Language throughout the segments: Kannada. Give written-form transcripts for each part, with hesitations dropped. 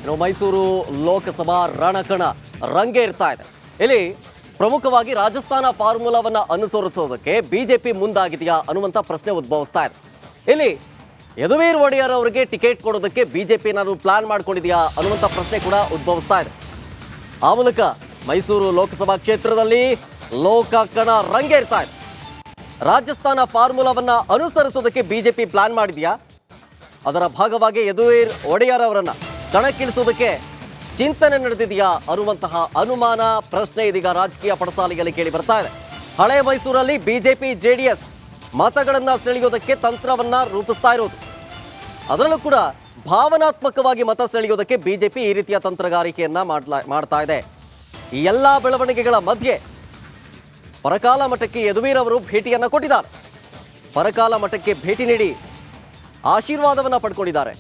ಇನ್ನು ಮೈಸೂರು ಲೋಕಸಭಾ ರಣಕಣ ರಂಗೇರ್ತಾ ಇದೆ. ಇಲ್ಲಿ ಪ್ರಮುಖವಾಗಿ ರಾಜಸ್ಥಾನ ಫಾರ್ಮುಲಾವನ್ನ ಅನುಸರಿಸೋದಕ್ಕೆ ಬಿಜೆಪಿ ಮುಂದಾಗಿದೆಯಾ ಅನ್ನುವಂಥ ಪ್ರಶ್ನೆ ಉದ್ಭವಿಸ್ತಾ ಇದೆ. ಇಲ್ಲಿ ಯದುವೀರ್ ಒಡೆಯರ್ ಅವರಿಗೆ ಟಿಕೆಟ್ ಕೊಡೋದಕ್ಕೆ ಬಿಜೆಪಿ ನಾನು ಪ್ಲಾನ್ ಮಾಡ್ಕೊಂಡಿದೆಯಾ ಅನ್ನುವಂಥ ಪ್ರಶ್ನೆ ಕೂಡ ಉದ್ಭವಿಸ್ತಾ ಇದೆ. ಆ ಮೂಲಕ ಮೈಸೂರು ಲೋಕಸಭಾ ಕ್ಷೇತ್ರದಲ್ಲಿ ಲೋಕಕಣ ರಂಗೇರ್ತಾ ಇದೆ. ರಾಜಸ್ಥಾನ ಫಾರ್ಮುಲಾವನ್ನ ಅನುಸರಿಸೋದಕ್ಕೆ ಬಿಜೆಪಿ ಪ್ಲಾನ್ ಮಾಡಿದೆಯಾ, ಅದರ ಭಾಗವಾಗಿ ಯದುವೀರ್ ಒಡೆಯರ್ ಅವರನ್ನ ಕಣಕ್ಕಿಳಿಸೋದಕ್ಕೆ ಚಿಂತನೆ ನಡೆದಿದೆಯಾ ಅನ್ನುವಂತಹ ಅನುಮಾನ ಪ್ರಶ್ನೆ ಇದೀಗ ರಾಜಕೀಯ ಪಡಸಾಲಿಗೆಯಲ್ಲಿ ಕೇಳಿ ಬರ್ತಾ ಇದೆ. ಹಳೆ ಮೈಸೂರಲ್ಲಿ ಬಿಜೆಪಿ ಜೆಡಿಎಸ್ ಮತಗಳನ್ನ ಸೆಳೆಯೋದಕ್ಕೆ ತಂತ್ರವನ್ನ ರೂಪಿಸ್ತಾ ಇರೋದು, ಅದರಲ್ಲೂ ಕೂಡ ಭಾವನಾತ್ಮಕವಾಗಿ ಮತ ಸೆಳೆಯೋದಕ್ಕೆ ಬಿಜೆಪಿ ಈ ರೀತಿಯ ತಂತ್ರಗಾರಿಕೆಯನ್ನ ಮಾಡ್ತಾ ಇದೆ. ಈ ಎಲ್ಲ ಬೆಳವಣಿಗೆಗಳ ಮಧ್ಯೆ ಪರಕಾಲ ಮಠಕ್ಕೆ ಯದುವೀರ್ ಅವರು ಭೇಟಿಯನ್ನ ಕೊಟ್ಟಿದ್ದಾರೆ. ಪರಕಾಲ ಮಠಕ್ಕೆ ಭೇಟಿ ನೀಡಿ ಆಶೀರ್ವಾದವನ್ನ ಪಡ್ಕೊಂಡಿದ್ದಾರೆ.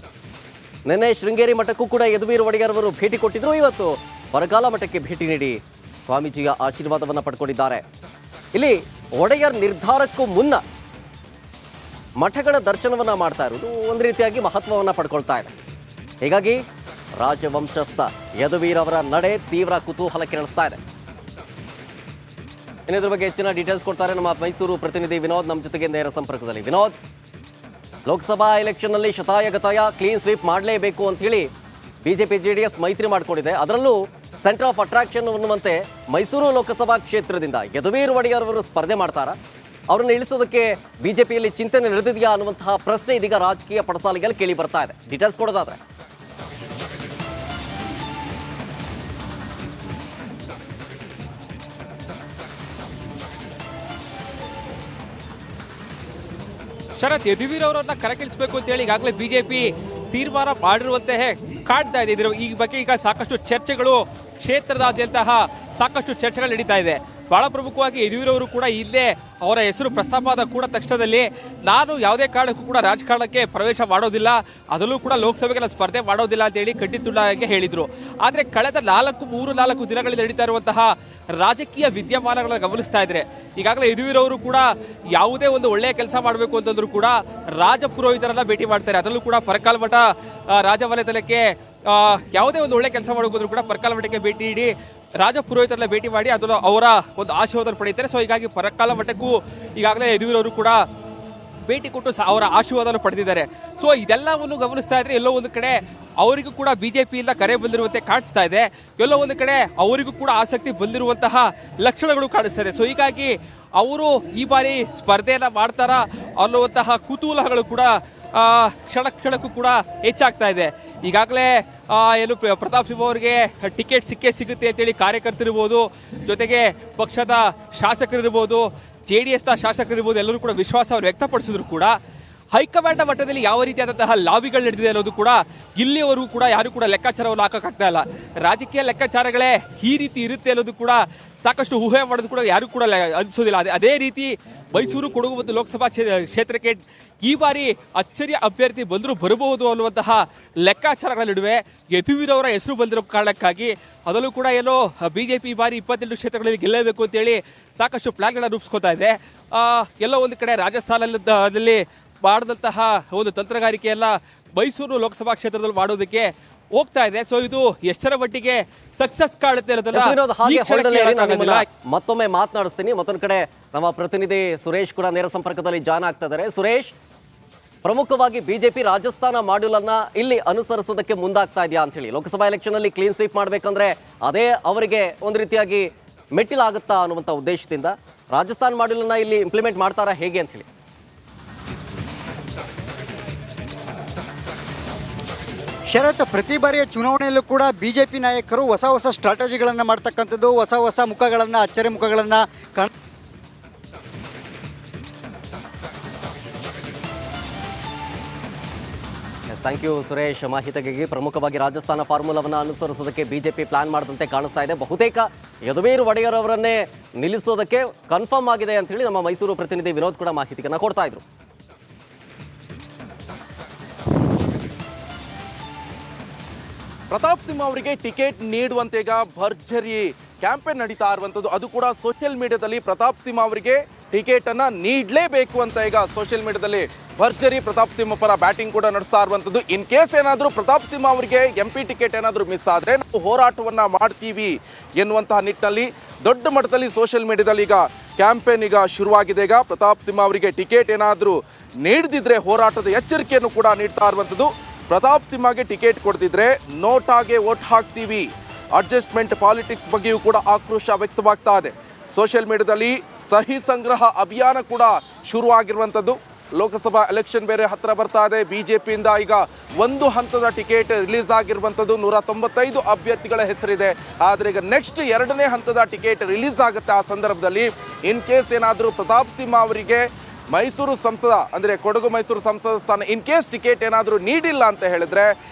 ನಿನ್ನೆ ಶೃಂಗೇರಿ ಮಠಕ್ಕೂ ಕೂಡ ಯದುವೀರ್ ಒಡೆಯರ್ ಅವರು ಭೇಟಿ ಕೊಟ್ಟಿದ್ರು. ಇವತ್ತು ಪರಕಾಲ ಮಠಕ್ಕೆ ಭೇಟಿ ನೀಡಿ ಸ್ವಾಮೀಜಿಯ ಆಶೀರ್ವಾದವನ್ನ ಪಡ್ಕೊಂಡಿದ್ದಾರೆ. ಇಲ್ಲಿ ಒಡೆಯರ್ ನಿರ್ಧಾರಕ್ಕೂ ಮುನ್ನ ಮಠಗಳ ದರ್ಶನವನ್ನ ಮಾಡ್ತಾ ಇರೋದು ಒಂದು ರೀತಿಯಾಗಿ ಮಹತ್ವವನ್ನ ಪಡ್ಕೊಳ್ತಾ ಇದೆ. ಹೀಗಾಗಿ ರಾಜವಂಶಸ್ಥ ಯದುವೀರ್ ಅವರ ನಡೆ ತೀವ್ರ ಕುತೂಹಲ ಕೆರಳಿಸ್ತಾ ಇದೆ. ಇದ್ರ ಬಗ್ಗೆ ಹೆಚ್ಚಿನ ಡೀಟೇಲ್ಸ್ ಕೊಡ್ತಾರೆ ನಮ್ಮ ಮೈಸೂರು ಪ್ರತಿನಿಧಿ ವಿನೋದ್, ನಮ್ಮ ಜೊತೆಗೆ ನೇರ ಸಂಪರ್ಕದಲ್ಲಿ. ವಿನೋದ್, ಲೋಕಸಭಾ ಎಲೆಕ್ಷನ್ ನಲ್ಲಿ ಶತಾಯಗತಾಯ ಕ್ಲೀನ್ ಸ್ವೀಪ್ ಮಾಡಲೇಬೇಕು ಅಂತ ಹೇಳಿ ಬಿಜೆಪಿ ಜೆಡಿಎಸ್ ಮೈತ್ರಿ ಮಾಡಿಕೊಂಡಿದೆ. ಅದರಲ್ಲೂ ಸೆಂಟರ್ ಆಫ್ ಅಟ್ರಾಕ್ಷನ್ ಅನ್ನುವಂತೆ ಮೈಸೂರು ಲೋಕಸಭಾ ಕ್ಷೇತ್ರದಿಂದ ಯದುವೀರ್ ಒಡೆಯರ್ ಅವರು ಸ್ಪರ್ಧೆ ಮಾಡ್ತಾರಾ, ಅವರನ್ನು ಇಳಿಸೋದಕ್ಕೆ ಬಿಜೆಪಿಯಲ್ಲಿ ಚಿಂತನೆ ನಡೆದಿದೆಯಾ ಅನ್ನುವಂತಹ ಪ್ರಶ್ನೆ ಇದೀಗ ರಾಜಕೀಯ ಪಡಸಾಲಿಗೆಯಲ್ಲಿ ಕೇಳಿ ಬರ್ತಾ ಇದೆ. ಡೀಟೇಲ್ಸ್ ಕೊಡೋದಾದ್ರೆ ಶರತ್, ಯದುವೀರ್ ಅವರನ್ನ ಕಣಕ್ಕಿಳಿಸಬೇಕು ಅಂತ ಹೇಳಿ ಈಗಾಗಲೇ ಬಿಜೆಪಿ ತೀರ್ಮಾನ ಮಾಡಿರುವಂತೆ ಕಾಡ್ತಾ ಇದೆ. ಈ ಬಗ್ಗೆ ಈಗ ಸಾಕಷ್ಟು ಚರ್ಚೆಗಳು ಕ್ಷೇತ್ರದಾದ್ಯಂತ ಸಾಕಷ್ಟು ಚರ್ಚೆಗಳು ನಡೀತಾ ಇದೆ. ಬಹಳ ಪ್ರಮುಖವಾಗಿ ಯದುವೀರ್ ಅವರು ಕೂಡ ಇಲ್ಲೇ ಅವರ ಹೆಸರು ಪ್ರಸ್ತಾಪ ಆದ ಕೂಡ ತಕ್ಷಣದಲ್ಲಿ ನಾನು ಯಾವುದೇ ಕಾರಣಕ್ಕೂ ಕೂಡ ರಾಜಕಾರಣಕ್ಕೆ ಪ್ರವೇಶ ಮಾಡೋದಿಲ್ಲ, ಅದರಲ್ಲೂ ಕೂಡ ಲೋಕಸಭೆಗೆ ಸ್ಪರ್ಧೆ ಮಾಡೋದಿಲ್ಲ ಅಂತ ಹೇಳಿ ಕಟ್ಟಿತುಳ್ಳಾಗಿ ಹೇಳಿದ್ರು. ಆದರೆ ಕಳೆದ 3-4 ದಿನಗಳಲ್ಲಿ ನಡೀತಾ ಇರುವಂತಹ ರಾಜಕೀಯ ವಿದ್ಯಮಾನಗಳನ್ನ ಗಮನಿಸ್ತಾ ಇದ್ರೆ ಈಗಾಗಲೇ ಯದುವೀರ್ ಅವರು ಕೂಡ ಯಾವುದೇ ಒಂದು ಒಳ್ಳೆಯ ಕೆಲಸ ಮಾಡಬೇಕು ಅಂತಂದ್ರೂ ಕೂಡ ರಾಜ ಪುರೋಹಿತರನ್ನ ಭೇಟಿ ಮಾಡ್ತಾರೆ. ಅದರಲ್ಲೂ ಕೂಡ ಪರಕಾಲ ಮಠ ರಾಜವಲಯದಲ್ಲಕ್ಕೆ ಯಾವುದೇ ಒಂದು ಒಳ್ಳೆ ಕೆಲಸ ಮಾಡಬೇಕು ಕೂಡ ಪರಕಾಲ ಮಠಕ್ಕೆ ಭೇಟಿ ನೀಡಿ ರಾಜ ಪುರೋಹಿತರನ್ನ ಭೇಟಿ ಮಾಡಿ ಅದನ್ನು ಅವರ ಒಂದು ಆಶೀರ್ವಾದ ಪಡೆಯುತ್ತಾರೆ. ಸೊ ಹೀಗಾಗಿ ಪರಕಾಲ ಮಠಕ್ಕೂ ಈಗಾಗಲೇ ಯದುವೀರ್ ಅವರು ಕೂಡ ಭೇಟಿ ಕೊಟ್ಟು ಅವರ ಆಶೀರ್ವಾದ ಪಡೆದಿದ್ದಾರೆ. ಸೊ ಇದೆಲ್ಲವನ್ನು ಗಮನಿಸ್ತಾ ಇದ್ರೆ ಎಲ್ಲೋ ಒಂದು ಕಡೆ ಅವರಿಗೂ ಕೂಡ ಬಿಜೆಪಿಯಿಂದ ಕರೆ ಬಂದಿರುವಂತೆ ಕಾಣಿಸ್ತಾ ಇದೆ, ಎಲ್ಲೋ ಒಂದು ಕಡೆ ಅವರಿಗೂ ಕೂಡ ಆಸಕ್ತಿ ಬಂದಿರುವಂತಹ ಲಕ್ಷಣಗಳು ಕಾಣಿಸ್ತಾ ಇದೆ. ಸೊ ಹೀಗಾಗಿ ಅವರು ಈ ಬಾರಿ ಸ್ಪರ್ಧೆಯನ್ನ ಮಾಡ್ತಾರಾ ಅನ್ನುವಂತಹ ಕುತೂಹಲಗಳು ಕೂಡ ಕ್ಷಣಕ್ಕೂ ಕೂಡ ಹೆಚ್ಚಾಗ್ತಾ ಇದೆ. ಈಗಾಗಲೇ ಏನು ಪ್ರತಾಪ್ ಸಿಂಹ ಅವರಿಗೆ ಟಿಕೆಟ್ ಸಿಗುತ್ತೆ ಅಂತೇಳಿ ಕಾರ್ಯಕರ್ತರಿರ್ಬೋದು, ಜೊತೆಗೆ ಪಕ್ಷದ ಶಾಸಕರಿರ್ಬೋದು, JDSನ ಶಾಸಕರಿರ್ಬೋದು, ಎಲ್ಲರೂ ಕೂಡ ವಿಶ್ವಾಸ ಅವರು ವ್ಯಕ್ತಪಡಿಸಿದ್ರು ಕೂಡ ಹೈಕಮಾಂಡ್ ಮಟ್ಟದಲ್ಲಿ ಯಾವ ರೀತಿಯಾದಂತಹ ಲಾಬಿಗಳು ನಡೆದಿದೆ ಅನ್ನೋದು ಕೂಡ ಇಲ್ಲಿವರೆಗೂ ಕೂಡ ಯಾರು ಕೂಡ ಲೆಕ್ಕಾಚಾರವನ್ನು ಹಾಕಕ್ಕಾಗ್ತಾ ಇಲ್ಲ. ರಾಜಕೀಯ ಲೆಕ್ಕಾಚಾರಗಳೇ ಈ ರೀತಿ ಇರುತ್ತೆ ಅನ್ನೋದು ಕೂಡ ಸಾಕಷ್ಟು ಊಹೆ ಮಾಡೋದು ಕೂಡ ಯಾರು ಕೂಡ ಅನಿಸೋದಿಲ್ಲ. ಅದೇ ರೀತಿ ಮೈಸೂರು ಕೊಡಗು ಮತ್ತು ಲೋಕಸಭಾ ಕ್ಷೇತ್ರಕ್ಕೆ ಈ ಬಾರಿ ಅಚ್ಚರಿಯ ಅಭ್ಯರ್ಥಿ ಬಂದರೂ ಬರಬಹುದು ಅನ್ನುವಂತಹ ಲೆಕ್ಕಾಚಾರಗಳ ನಡುವೆ ಯದುವೀರ್ ಅವರ ಹೆಸರು ಬಂದಿರೋ ಕಾರಣಕ್ಕಾಗಿ ಅದರಲ್ಲೂ ಕೂಡ ಏನೋ ಬಿಜೆಪಿ ಈ ಬಾರಿ 22 ಕ್ಷೇತ್ರಗಳಲ್ಲಿ ಗೆಲ್ಲಬೇಕು ಅಂತೇಳಿ ಸಾಕಷ್ಟು ಪ್ಲಾನ್ಗಳನ್ನ ರೂಪಿಸ್ಕೊತಾ ಇದೆ. ಎಲ್ಲೋ ಒಂದು ಕಡೆ ರಾಜಸ್ಥಾನದಲ್ಲಿ ಮಾಡಿದಂತಹ ಒಂದು ತಂತ್ರಗಾರಿಕೆಯೆಲ್ಲ ಮೈಸೂರು ಲೋಕಸಭಾ ಕ್ಷೇತ್ರದಲ್ಲಿ ಮಾಡೋದಕ್ಕೆ ಹೋಗ್ತಾ ಇದೆ. ಸೊ ಇದು ಎಷ್ಟರ ಮಟ್ಟಿಗೆ ಸಕ್ಸಸ್ ಕಾಣುತ್ತೆ ಅನ್ನೋದನ್ನ ಮತ್ತೊಮ್ಮೆ ಮಾತನಾಡಿಸ್ತೀನಿ. ಮತ್ತೊಂದು ಕಡೆ ನಮ್ಮ ಪ್ರತಿನಿಧಿ ಸುರೇಶ್ ಕೂಡ ನೇರ ಸಂಪರ್ಕದಲ್ಲಿ ಜಾಯ್ನ್ ಆಗ್ತಾ ಇದ್ದಾರೆ. ಸುರೇಶ್, ಪ್ರಮುಖವಾಗಿ ಬಿಜೆಪಿ ರಾಜಸ್ಥಾನ ಮಾಡ್ಯೂಲ್ ಅನ್ನ ಇಲ್ಲಿ ಅನುಸರಿಸೋದಕ್ಕೆ ಮುಂದಾಗ್ತಾ ಇದೆಯಾ ಅಂತ ಹೇಳಿ, ಲೋಕಸಭಾ ಎಲೆಕ್ಷನ್ ಅಲ್ಲಿ ಕ್ಲೀನ್ ಸ್ವೀಪ್ ಮಾಡ್ಬೇಕಂದ್ರೆ ಅದೇ ಅವರಿಗೆ ಒಂದು ರೀತಿಯಾಗಿ ಮೆಟ್ಟಿಲಾಗುತ್ತಾ ಅನ್ನುವಂಥ ಉದ್ದೇಶದಿಂದ ರಾಜಸ್ಥಾನ ಮಾಡ್ಯೂಲ್ ಅನ್ನ ಇಲ್ಲಿ ಇಂಪ್ಲಿಮೆಂಟ್ ಮಾಡ್ತಾರಾ ಹೇಗೆ ಅಂತ ಹೇಳಿ? ಶರತ್, ಪ್ರತಿ ಬಾರಿಯ ಚುನಾವಣೆಯಲ್ಲೂ ಕೂಡ ಬಿಜೆಪಿ ನಾಯಕರು ಹೊಸ ಸ್ಟ್ರಾಟಜಿಗಳನ್ನು ಮಾಡ್ತಕ್ಕಂಥದ್ದು, ಹೊಸ ಮುಖಗಳನ್ನು, ಅಚ್ಚರಿ ಮುಖಗಳನ್ನು ಥ್ಯಾಂಕ್ ಯು ಸುರೇಶ್ ಮಾಹಿತಿಗಾಗಿ. ಪ್ರಮುಖವಾಗಿ ರಾಜಸ್ಥಾನ ಫಾರ್ಮುಲಾವನ್ನು ಅನುಸರಿಸೋದಕ್ಕೆ ಬಿಜೆಪಿ ಪ್ಲಾನ್ ಮಾಡಿದಂತೆ ಕಾಣಿಸ್ತಾ ಇದೆ. ಬಹುತೇಕ ಯದುವೀರ್ ಒಡೆಯರ್ ಅವರನ್ನೇ ನಿಲ್ಲಿಸೋದಕ್ಕೆ ಕನ್ಫರ್ಮ್ ಆಗಿದೆ ಅಂತ ಹೇಳಿ ನಮ್ಮ ಮೈಸೂರು ಪ್ರತಿನಿಧಿ ವಿನೋದ್ ಕೂಡ ಮಾಹಿತಿಯನ್ನು ಕೊಡ್ತಾ ಇದ್ರು. ಪ್ರತಾಪ್ ಸಿಂಹ ಅವರಿಗೆ ಟಿಕೆಟ್ ನೀಡುವಂತೆ ಈಗ ಭರ್ಜರಿ ಕ್ಯಾಂಪೇನ್ ನಡೀತಾ ಇರುವಂಥದ್ದು. ಅದು ಕೂಡ ಸೋಷಿಯಲ್ ಮೀಡಿಯಾದಲ್ಲಿ ಪ್ರತಾಪ್ ಸಿಂಹ ಅವರಿಗೆ ಟಿಕೆಟನ್ನು ನೀಡಲೇಬೇಕು ಅಂತ ಈಗ ಸೋಷಿಯಲ್ ಮೀಡಿಯಾದಲ್ಲಿ ಭರ್ಜರಿ ಪ್ರತಾಪ್ ಸಿಂಹ ಪರ ಬ್ಯಾಟಿಂಗ್ ಕೂಡ ನಡೆಸ್ತಾ ಇರುವಂಥದ್ದು. ಇನ್ ಕೇಸ್ ಏನಾದರೂ ಪ್ರತಾಪ್ ಸಿಂಹ ಅವರಿಗೆ MP ಟಿಕೆಟ್ ಏನಾದರೂ ಮಿಸ್ ಆದರೆ ನಾವು ಹೋರಾಟವನ್ನು ಮಾಡ್ತೀವಿ ಎನ್ನುವಂತಹ ನಿಟ್ಟಿನಲ್ಲಿ ದೊಡ್ಡ ಮಟ್ಟದಲ್ಲಿ ಸೋಷಿಯಲ್ ಮೀಡಿಯಾದಲ್ಲಿ ಈಗ ಕ್ಯಾಂಪೇನ್ ಈಗ ಶುರುವಾಗಿದೆ. ಈಗ ಪ್ರತಾಪ್ ಸಿಂಹ ಅವರಿಗೆ ಟಿಕೆಟ್ ಏನಾದರೂ ನೀಡದಿದ್ರೆ ಹೋರಾಟದ ಎಚ್ಚರಿಕೆಯನ್ನು ಕೂಡ ನೀಡ್ತಾ ಇರುವಂಥದ್ದು. ಪ್ರತಾಪ್ ಸಿಂಹಗೆ ಟಿಕೆಟ್ ಕೊಡ್ತಿದ್ರೆ ನೋಟಾಗೆ ವೋಟ್ ಹಾಕ್ತೀವಿ, ಅಡ್ಜಸ್ಟ್ಮೆಂಟ್ ಪಾಲಿಟಿಕ್ಸ್ ಬಗ್ಗೆಯೂ ಕೂಡ ಆಕ್ರೋಶ ವ್ಯಕ್ತವಾಗ್ತಾ ಇದೆ. ಸೋಷಿಯಲ್ ಮೀಡಿಯಾದಲ್ಲಿ ಸಹಿ ಸಂಗ್ರಹ ಅಭಿಯಾನ ಕೂಡ ಶುರುವಾಗಿರುವಂಥದ್ದು. ಲೋಕಸಭಾ ಎಲೆಕ್ಷನ್ ಬೇರೆ ಹತ್ತಿರ ಬರ್ತಾ ಇದೆ. BJPಯಿಂದ ಈಗ ಒಂದು ಹಂತದ ಟಿಕೆಟ್ ರಿಲೀಸ್ ಆಗಿರುವಂಥದ್ದು. 195 ಅಭ್ಯರ್ಥಿಗಳ ಹೆಸರಿದೆ. ಆದರೆ ಈಗ ನೆಕ್ಸ್ಟ್ 2ನೇ ಹಂತದ ಟಿಕೆಟ್ ರಿಲೀಸ್ ಆಗುತ್ತೆ. ಆ ಸಂದರ್ಭದಲ್ಲಿ ಇನ್ ಕೇಸ್ ಏನಾದರೂ ಪ್ರತಾಪ್ ಸಿಂಹ ಅವರಿಗೆ ಮೈಸೂರು ಸಂಸದ ಅಂದರೆ ಕೊಡಗು ಮೈಸೂರು ಸಂಸದ ಸ್ಥಾನ ಇನ್ ಕೇಸ್ ಟಿಕೆಟ್ ಏನಾದರೂ ನೀಡಿಲ್ಲ ಅಂತ ಹೇಳಿದ್ರೆ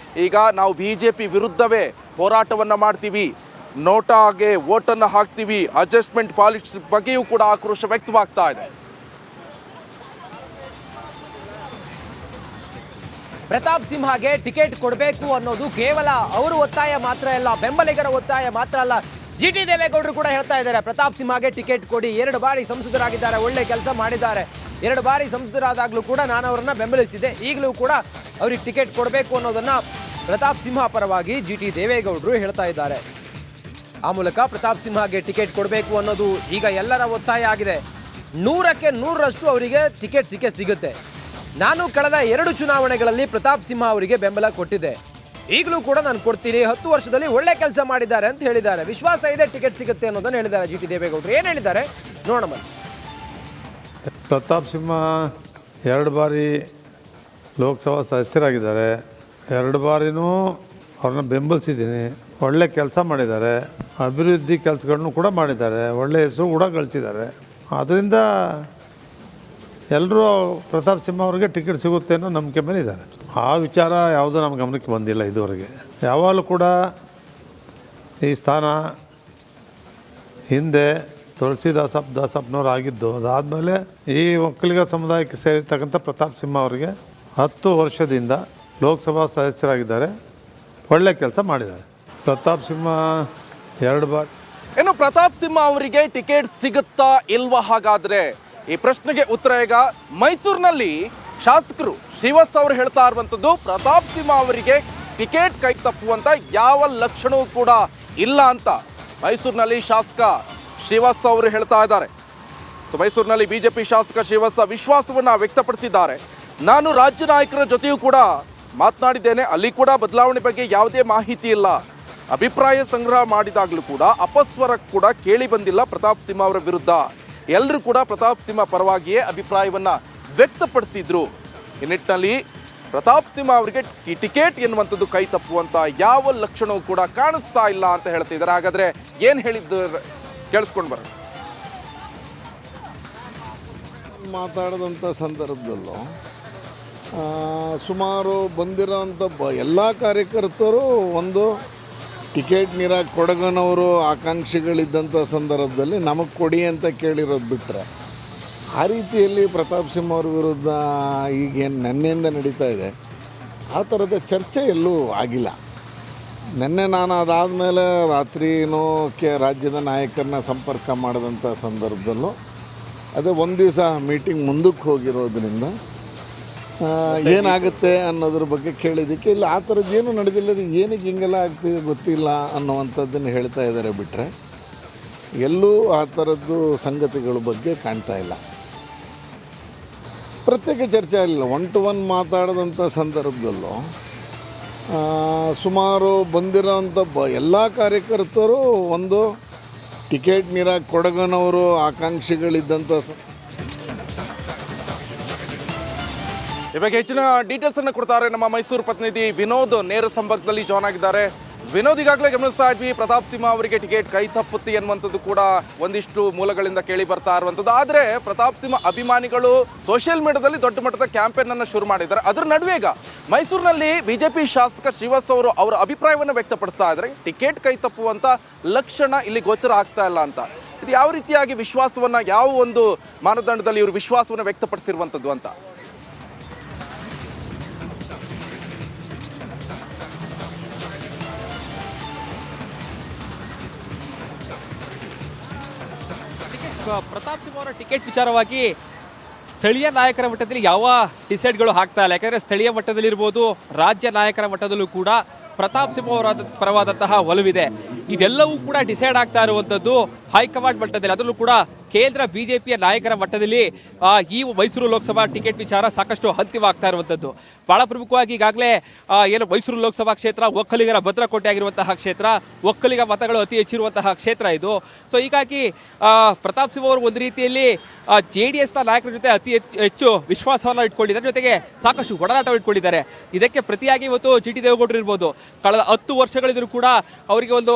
ಈಗ ನಾವು BJP ವಿರುದ್ಧವೇ ಹೋರಾಟವನ್ನು ಮಾಡ್ತೀವಿ, ನೋಟಾಗೆ ವೋಟನ್ನು ಹಾಕ್ತೀವಿ, ಅಡ್ಜಸ್ಟ್ಮೆಂಟ್ ಪಾಲಿಟಿಕ್ಸ್ ಬಗ್ಗೆಯೂ ಕೂಡ ಆಕ್ರೋಶ ವ್ಯಕ್ತವಾಗ್ತಾ ಇದೆ. ಪ್ರತಾಪ್ ಸಿಂಹಗೆ ಟಿಕೆಟ್ ಕೊಡಬೇಕು ಅನ್ನೋದು ಕೇವಲ ಅವರು ಒತ್ತಾಯ ಮಾತ್ರ ಅಲ್ಲ, ಬೆಂಬಲಿಗರ ಒತ್ತಾಯ ಮಾತ್ರ ಅಲ್ಲ. GT ದೇವೇಗೌಡರು ಕೂಡ ಹೇಳ್ತಾ ಇದ್ದಾರೆ ಪ್ರತಾಪ್ ಸಿಂಹಗೆ ಟಿಕೆಟ್ ಕೊಡಿ. 2 ಬಾರಿ ಸಂಸದರಾಗಿದ್ದಾರೆ, ಒಳ್ಳೆ ಕೆಲಸ ಮಾಡಿದ್ದಾರೆ. 2 ಬಾರಿ ಸಂಸದರಾದಾಗಲೂ ಕೂಡ ನಾನು ಅವರನ್ನ ಬೆಂಬಲಿಸಿದೆ, ಈಗಲೂ ಕೂಡ ಅವ್ರಿಗೆ ಟಿಕೆಟ್ ಕೊಡಬೇಕು ಅನ್ನೋದನ್ನ ಪ್ರತಾಪ್ ಸಿಂಹ ಪರವಾಗಿ GT ದೇವೇಗೌಡರು ಹೇಳ್ತಾ ಇದ್ದಾರೆ. ಆ ಮೂಲಕ ಪ್ರತಾಪ್ ಸಿಂಹಗೆ ಟಿಕೆಟ್ ಕೊಡಬೇಕು ಅನ್ನೋದು ಈಗ ಎಲ್ಲರ ಒತ್ತಾಯ ಆಗಿದೆ. 100ಕ್ಕೆ 100ರಷ್ಟು ಅವರಿಗೆ ಟಿಕೆಟ್ ಸಿಗುತ್ತೆ. ನಾನು ಕಳೆದ 2 ಚುನಾವಣೆಗಳಲ್ಲಿ ಪ್ರತಾಪ್ ಸಿಂಹ ಅವರಿಗೆ ಬೆಂಬಲ ಕೊಟ್ಟಿದ್ದೆ, ಈಗಲೂ ಕೂಡ ನಾನು ಕೊಡ್ತೀನಿ. 10 ವರ್ಷದಲ್ಲಿ ಒಳ್ಳೆ ಕೆಲಸ ಮಾಡಿದ್ದಾರೆ ಅಂತ ಹೇಳಿದ್ದಾರೆ. ವಿಶ್ವಾಸ ಇದೆ ಟಿಕೆಟ್ ಸಿಗುತ್ತೆ ಅನ್ನೋದನ್ನು ಹೇಳಿದ್ದಾರೆ GT ದೇವೇಗೌಡರು. ಏನು ಹೇಳಿದ್ದಾರೆ ನೋಡೋಣ. ಪ್ರತಾಪ್ ಸಿಂಹ 2 ಬಾರಿ ಲೋಕಸಭಾ ಸದಸ್ಯರಾಗಿದ್ದಾರೆ. 2 ಬಾರಿನೂ ಅವ್ರನ್ನ ಬೆಂಬಲಿಸಿದ್ದೀನಿ. ಒಳ್ಳೆ ಕೆಲಸ ಮಾಡಿದ್ದಾರೆ, ಅಭಿವೃದ್ಧಿ ಕೆಲಸಗಳನ್ನು ಕೂಡ ಮಾಡಿದ್ದಾರೆ, ಒಳ್ಳೆ ಹೆಸರು ಕೂಡ ಗಳಿಸಿದ್ದಾರೆ. ಆದ್ದರಿಂದ ಎಲ್ಲರೂ ಪ್ರತಾಪ್ ಸಿಂಹ ಅವ್ರಿಗೆ ಟಿಕೆಟ್ ಸಿಗುತ್ತೆ ಅನ್ನೋ ನಂಬಿಕೆ ಮೇಲೆ ಇದ್ದಾರೆ. ಆ ವಿಚಾರ ಯಾವುದೂ ನಮ್ಮ ಗಮನಕ್ಕೆ ಬಂದಿಲ್ಲ ಇದುವರೆಗೆ. ಯಾವಾಗಲೂ ಕೂಡ ಈ ಸ್ಥಾನ ಹಿಂದೆ ದಾಸಪ್ಪನವ್ರು ಆಗಿದ್ದು, ಅದಾದಮೇಲೆ ಈ ಒಕ್ಕಲಿಗ ಸಮುದಾಯಕ್ಕೆ ಸೇರಿರ್ತಕ್ಕಂಥ ಪ್ರತಾಪ್ ಸಿಂಹ ಅವರಿಗೆ 10 ವರ್ಷದಿಂದ ಲೋಕಸಭಾ ಸದಸ್ಯರಾಗಿದ್ದಾರೆ, ಒಳ್ಳೆ ಕೆಲಸ ಮಾಡಿದ್ದಾರೆ. ಪ್ರತಾಪ್ ಸಿಂಹ 2 ಬಾರಿ. ಇನ್ನು ಪ್ರತಾಪ್ ಸಿಂಹ ಅವರಿಗೆ ಟಿಕೆಟ್ ಸಿಗುತ್ತಾ ಇಲ್ವಾ? ಹಾಗಾದ್ರೆ ಈ ಪ್ರಶ್ನೆಗೆ ಉತ್ತರ ಈಗ ಮೈಸೂರಿನಲ್ಲಿ ಶಾಸಕರು ಶ್ರೀವಾಸ್ ಅವರು ಹೇಳ್ತಾ ಇರುವಂಥದ್ದು ಪ್ರತಾಪ್ ಸಿಂಹ ಅವರಿಗೆ ಟಿಕೆಟ್ ಕೈ ತಪ್ಪುವಂತ ಯಾವ ಲಕ್ಷಣವೂ ಕೂಡ ಇಲ್ಲ ಅಂತ ಮೈಸೂರಿನಲ್ಲಿ ಶಾಸಕ ಶ್ರೀವಾಸ್ ಅವರು ಹೇಳ್ತಾ ಇದ್ದಾರೆ. ಸೊ ಮೈಸೂರಿನಲ್ಲಿ BJP ಶಾಸಕ ಶ್ರೀವಾಸ್ ವಿಶ್ವಾಸವನ್ನ ವ್ಯಕ್ತಪಡಿಸಿದ್ದಾರೆ. ನಾನು ರಾಜ್ಯ ನಾಯಕರ ಜೊತೆಯೂ ಕೂಡ ಮಾತನಾಡಿದ್ದೇನೆ, ಅಲ್ಲಿ ಕೂಡ ಬದಲಾವಣೆ ಬಗ್ಗೆ ಯಾವುದೇ ಮಾಹಿತಿ ಇಲ್ಲ. ಅಭಿಪ್ರಾಯ ಸಂಗ್ರಹ ಮಾಡಿದಾಗಲೂ ಕೂಡ ಅಪಸ್ವರ ಕೂಡ ಕೇಳಿ ಬಂದಿಲ್ಲ ಪ್ರತಾಪ್ ಸಿಂಹ ಅವರ ವಿರುದ್ಧ. ಎಲ್ಲರೂ ಕೂಡ ಪ್ರತಾಪ್ ಸಿಂಹ ಪರವಾಗಿಯೇ ಅಭಿಪ್ರಾಯವನ್ನ ವ್ಯಕ್ತಪಡಿಸಿದ್ರು. ಈ ನಿಟ್ಟಿನಲ್ಲಿ ಪ್ರತಾಪ್ ಸಿಂಹ ಅವರಿಗೆ ಈ ಟಿಕೆಟ್ ಎನ್ನುವಂಥದ್ದು ಕೈ ತಪ್ಪುವಂತ ಯಾವ ಲಕ್ಷಣವೂ ಕೂಡ ಕಾಣಿಸ್ತಾ ಇಲ್ಲ ಅಂತ ಹೇಳ್ತಿದ್ದಾರೆ. ಹಾಗಾದ್ರೆ ಏನು ಹೇಳಿದ್ದು ಕೇಳಿಸ್ಕೊಂಡು ಬರೋಣ. ಮಾತಾಡಿದಂಥ ಸಂದರ್ಭದಲ್ಲೂ ಸುಮಾರು ಬಂದಿರೋಂಥ ಎಲ್ಲ ಕಾರ್ಯಕರ್ತರು ಒಂದು ಟಿಕೆಟ್ ಕೊಡಗನವರು ಆಕಾಂಕ್ಷಿಗಳಿದ್ದಂಥ ಸಂದರ್ಭದಲ್ಲಿ ನಮಗೆ ಕೊಡಿ ಅಂತ ಕೇಳಿರೋದು ಬಿಟ್ಟರೆ, ಆ ರೀತಿಯಲ್ಲಿ ಪ್ರತಾಪ್ ಸಿಂಹ ಅವ್ರ ವಿರುದ್ಧ ಈಗೇನು ನೆನ್ನೆಯಿಂದ ನಡೀತಾ ಇದೆ ಆ ಥರದ ಚರ್ಚೆ ಎಲ್ಲೂ ಆಗಿಲ್ಲ. ನೆನ್ನೆ ನಾನು ಅದಾದಮೇಲೆ ರಾತ್ರಿನೂ ರಾಜ್ಯದ ನಾಯಕರನ್ನ ಸಂಪರ್ಕ ಮಾಡಿದಂಥ ಸಂದರ್ಭದಲ್ಲೂ ಅದೇ ಒಂದು ದಿವಸ ಮೀಟಿಂಗ್ ಮುಂದಕ್ಕೆ ಹೋಗಿರೋದ್ರಿಂದ ಏನಾಗುತ್ತೆ ಅನ್ನೋದ್ರ ಬಗ್ಗೆ ಕೇಳಿದ್ದಕ್ಕೆ ಇಲ್ಲ ಆ ಥರದ್ದು ಏನೂ ನಡೆದಿಲ್ಲ, ಏನಕ್ಕೆ ಹಿಂಗೆಲ್ಲ ಆಗ್ತಿದೆ ಗೊತ್ತಿಲ್ಲ ಅನ್ನುವಂಥದ್ದನ್ನು ಹೇಳ್ತಾ ಇದ್ದಾರೆ ಬಿಟ್ಟರೆ ಎಲ್ಲೂ ಆ ಥರದ್ದು ಸಂಗತಿಗಳ ಬಗ್ಗೆ ಕಾಣ್ತಾ ಇಲ್ಲ. ಪ್ರತ್ಯೇಕ ಚರ್ಚೆ ಆಗಲಿಲ್ಲ. 1 to 1 ಮಾತಾಡಿದಂಥ ಸಂದರ್ಭದಲ್ಲೂ ಸುಮಾರು ಬಂದಿರೋಂಥ ಎಲ್ಲ ಕಾರ್ಯಕರ್ತರು ಒಂದು ಟಿಕೆಟ್ ಕೊಡಗನವರು ಆಕಾಂಕ್ಷಿಗಳಿದ್ದಂಥ ಈ ಬಗ್ಗೆ ಹೆಚ್ಚಿನ ಡೀಟೇಲ್ಸ್ ಅನ್ನು ಕೊಡ್ತಾರೆ ನಮ್ಮ ಮೈಸೂರು ಪ್ರತಿನಿಧಿ ವಿನೋದ್. ನೇರ ಸಂಪರ್ಕದಲ್ಲಿ ಜಾಯ್ನ್ ಆಗಿದ್ದಾರೆ. ವಿನೋದ್, ಈಗಾಗಲೇ ಗಮನಿಸ್ತಾ ಇದ್ವಿ ಪ್ರತಾಪ್ ಸಿಂಹ ಅವರಿಗೆ ಟಿಕೆಟ್ ಕೈ ತಪ್ಪುತ್ತೆ ಅನ್ನುವಂಥದ್ದು ಕೂಡ ಒಂದಿಷ್ಟು ಮೂಲಗಳಿಂದ ಕೇಳಿ ಬರ್ತಾ ಇರುವಂಥದ್ದು. ಆದರೆ ಪ್ರತಾಪ್ ಸಿಂಹ ಅಭಿಮಾನಿಗಳು ಸೋಷಿಯಲ್ ಮೀಡಿಯಾದಲ್ಲಿ ದೊಡ್ಡ ಮಟ್ಟದ ಕ್ಯಾಂಪೇನ್ ಅನ್ನು ಶುರು ಮಾಡಿದ್ದಾರೆ. ಅದರ ನಡುವೆ ಈಗ ಮೈಸೂರಿನಲ್ಲಿ BJP ಶಾಸಕ ಶ್ರೀವಾಸ್ ಅವರು ಅವರ ಅಭಿಪ್ರಾಯವನ್ನು ವ್ಯಕ್ತಪಡಿಸ್ತಾ ಇದ್ದಾರೆ. ಟಿಕೆಟ್ ಕೈ ತಪ್ಪುವಂತ ಲಕ್ಷಣ ಇಲ್ಲಿ ಗೋಚರ ಆಗ್ತಾ ಇಲ್ಲ ಅಂತ. ಇದು ಯಾವ ರೀತಿಯಾಗಿ ವಿಶ್ವಾಸವನ್ನ, ಯಾವ ಒಂದು ಮಾನದಂಡದಲ್ಲಿ ಇವರು ವಿಶ್ವಾಸವನ್ನು ವ್ಯಕ್ತಪಡಿಸಿರುವಂಥದ್ದು ಅಂತ? ಪ್ರತಾಪ್ ಸಿಂಹ ಅವರ ಟಿಕೆಟ್ ವಿಚಾರವಾಗಿ ಸ್ಥಳೀಯ ನಾಯಕರ ಮಟ್ಟದಲ್ಲಿ ಯಾವ ಡಿಸೈಡ್ಗಳು ಆಗ್ತಾ ಇಲ್ಲ. ಯಾಕಂದ್ರೆ ಸ್ಥಳೀಯ ಮಟ್ಟದಲ್ಲಿರ್ಬೋದು, ರಾಜ್ಯ ನಾಯಕರ ಮಟ್ಟದಲ್ಲೂ ಕೂಡ ಪ್ರತಾಪ್ ಸಿಂಹ ಅವರ ಪರವಾದಂತಹ ಒಲವಿದೆ. ಇದೆಲ್ಲವೂ ಕೂಡ ಡಿಸೈಡ್ ಆಗ್ತಾ ಇರುವಂತದ್ದು ಹೈಕಮಾಂಡ್ ಮಟ್ಟದಲ್ಲಿ, ಅದರಲ್ಲೂ ಕೂಡ ಕೇಂದ್ರ ಬಿಜೆಪಿಯ ನಾಯಕರ ಮಟ್ಟದಲ್ಲಿ ಈ ಮೈಸೂರು ಲೋಕಸಭಾ ಟಿಕೆಟ್ ವಿಚಾರ ಸಾಕಷ್ಟು ಅಂತಿಮವಾಗ್ತಾ ಇರುವಂತದ್ದು. ಬಹಳ ಪ್ರಮುಖವಾಗಿ ಈಗಾಗಲೇ ಏನು ಮೈಸೂರು ಲೋಕಸಭಾ ಕ್ಷೇತ್ರ ಒಕ್ಕಲಿಗರ ಭದ್ರಕೋಟೆ ಆಗಿರುವಂತಹ ಕ್ಷೇತ್ರ, ಒಕ್ಕಲಿಗ ಮತಗಳು ಅತಿ ಹೆಚ್ಚಿರುವಂತಹ ಕ್ಷೇತ್ರ ಇದು. ಸೊ ಹೀಗಾಗಿ ಪ್ರತಾಪ್ ಸಿಂಹ ಅವರು ಒಂದು ರೀತಿಯಲ್ಲಿ JDS ನ ನಾಯಕರ ಜೊತೆ ಅತಿ ಹೆಚ್ಚು ವಿಶ್ವಾಸವನ್ನು ಇಟ್ಕೊಂಡಿದ್ದಾರೆ, ಜೊತೆಗೆ ಸಾಕಷ್ಟು ಒಡನಾಟ ಇಟ್ಕೊಂಡಿದ್ದಾರೆ. ಇದಕ್ಕೆ ಪ್ರತಿಯಾಗಿ ಇವತ್ತು GT ದೇವೇಗೌಡರು ಇರ್ಬೋದು, ಕಳೆದ 10 ವರ್ಷಗಳಿದ್ರು ಕೂಡ ಅವರಿಗೆ ಒಂದು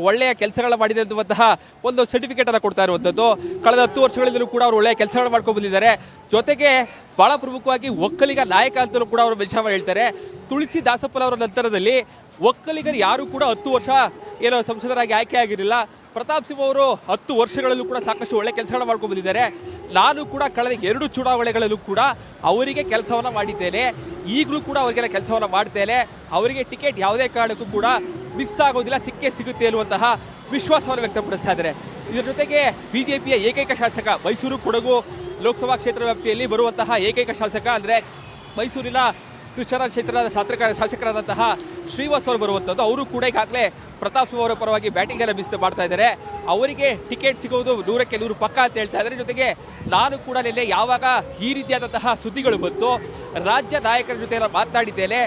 ಒಳ್ಳೆಯ ಕೆಲಸಗಳ ಮಾಡಿದೆ ಅನ್ನುವಂತಹ ಒಂದು ಸರ್ಟಿಫಿಕೇಟ್ ಅನ್ನು ಕೊಡ್ತಾ ಇರುವಂತದ್ದು. ಕಳೆದ 10 ವರ್ಷಗಳಿಂದಲೂ ಕೂಡ ಅವರು ಒಳ್ಳೆಯ ಕೆಲಸಗಳು ಮಾಡ್ಕೊಂಡು ಬಂದಿದ್ದಾರೆ. ಜೊತೆಗೆ ಬಹಳ ಪ್ರಮುಖವಾಗಿ ಒಕ್ಕಲಿಗ ನಾಯಕ ಅಂತಲೂ ಕೂಡ ಅವರು ಮೆನ್ಷನ್ ಹೇಳ್ತಾರೆ. ತುಳಸಿ ದಾಸಪ್ಪಲ್ ಅವರ ನಂತರದಲ್ಲಿ ಒಕ್ಕಲಿಗರು ಯಾರು ಕೂಡ 10 ವರ್ಷ ಏನೋ ಸಂಸದರಾಗಿ ಆಯ್ಕೆ ಆಗಿರಲಿಲ್ಲ. ಪ್ರತಾಪ್ ಸಿಂಹ ಅವರು 10 ವರ್ಷಗಳಲ್ಲೂ ಕೂಡ ಸಾಕಷ್ಟು ಒಳ್ಳೆ ಕೆಲಸಗಳನ್ನ ಮಾಡ್ಕೊಂಡು ಬಂದಿದ್ದಾರೆ. ನಾನು ಕೂಡ ಕಳೆದ 2 ಚುನಾವಣೆಗಳಲ್ಲೂ ಕೂಡ ಅವರಿಗೆ ಕೆಲಸವನ್ನ ಮಾಡಿದ್ದೇನೆ, ಈಗಲೂ ಕೂಡ ಅವರಿಗೆಲ್ಲ ಕೆಲಸವನ್ನ ಮಾಡ್ತೇನೆ. ಅವರಿಗೆ ಟಿಕೆಟ್ ಯಾವುದೇ ಕಾರಣಕ್ಕೂ ಕೂಡ ಮಿಸ್ ಆಗೋದಿಲ್ಲ, ಸಿಕ್ಕೇ ಸಿಗುತ್ತೆ ಅನ್ನುವಂತಹ ವಿಶ್ವಾಸವನ್ನು ವ್ಯಕ್ತಪಡಿಸ್ತಾ ಇದ್ದಾರೆ. ಇದರ ಜೊತೆಗೆ ಬಿಜೆಪಿಯ ಏಕೈಕ ಶಾಸಕ, ಮೈಸೂರು ಕೊಡಗು ಲೋಕಸಭಾ ಕ್ಷೇತ್ರ ವ್ಯಾಪ್ತಿಯಲ್ಲಿ ಬರುವಂತಹ ಏಕೈಕ ಶಾಸಕ ಅಂದರೆ ಮೈಸೂರಿನ ಕೃಷ್ಣರಾಜ ಕ್ಷೇತ್ರದ ಶಾಸಕರಾದಂತಹ ಶ್ರೀವಾಸ್ ಅವರು ಬರುವಂಥದ್ದು. ಅವರು ಕೂಡ ಈಗಾಗಲೇ ಪ್ರತಾಪ್ ಸಿಂಹ ಅವರ ಪರವಾಗಿ ಬ್ಯಾಟಿಂಗ್ ಅನ್ನು ಬಿಸಿಲು ಮಾಡ್ತಾ ಇದ್ದಾರೆ. ಅವರಿಗೆ ಟಿಕೆಟ್ ಸಿಗೋದು 100ಕ್ಕೆ 100 ಪಕ್ಕ ಅಂತ ಹೇಳ್ತಾ ಇದ್ದಾರೆ. ಜೊತೆಗೆ ನಾನು ಕೂಡ ನಿನ್ನೆ ಯಾವಾಗ ಈ ರೀತಿಯಾದಂತಹ ಸುದ್ದಿಗಳು ಬಂತು, ರಾಜ್ಯ ನಾಯಕರ ಜೊತೆ ಮಾತನಾಡಿದ್ದೇನೆ.